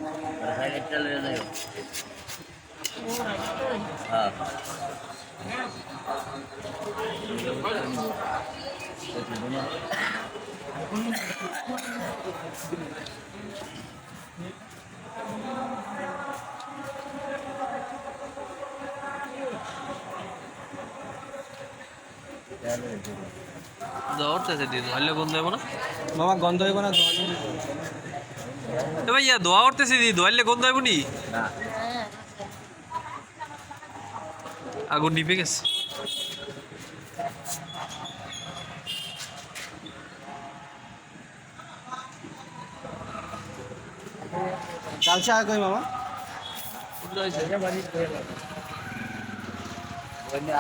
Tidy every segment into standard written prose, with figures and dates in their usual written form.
Side चल रहे हो। हाँ দৌড়তেছে দিদি ধরলে গন্ধ হইব না মামা গন্ধ হইব না এ ভাইয়া দোয়া করতেছি দিদি ধরলে গন্ধ হইব নি না আগুন নিভে গেছে ডাল চা কই মামা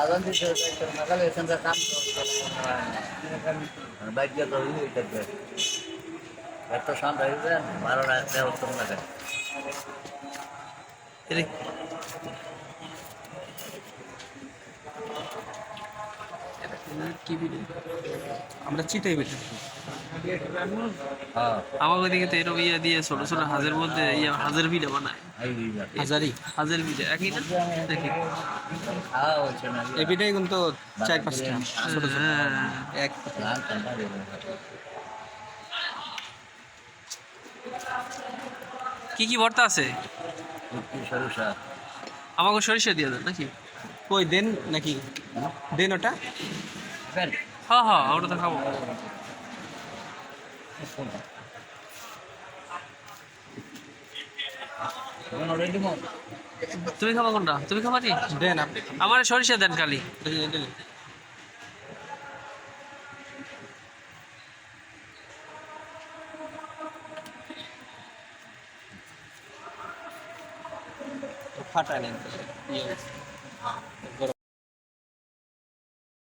आजान नका लेसनचं काम बाईक घेतो এত শান্ত হয়েছে ভালো রাখতে উত্তম লাগে এরে কি ভিডিও আমরা চিতাই বেটা হ্যাঁ আমার ওইদিকে তো এরকম ইয়ে দিয়ে ছোট ছোট হাজের মধ্যে ইয়ে হাজের ভিডিও বানায় হাজারি হাজের ভিডিও একই না দেখি খাওয়া হচ্ছে না এই পিঠাই কিন্তু 4-5টা ছোট ছোট এক কি কি ভর্তা আছে সরিষা আমাকে সরিষা দিয়ে দেন নাকি কই দেন নাকি দেন ওটা হ্যাঁ হ্যাঁ ওটা তো খাবো তুমি খাবা কোনটা তুমি খাবা নি দেন আপনি আমার সরিষা দেন খালি ফাটা নেন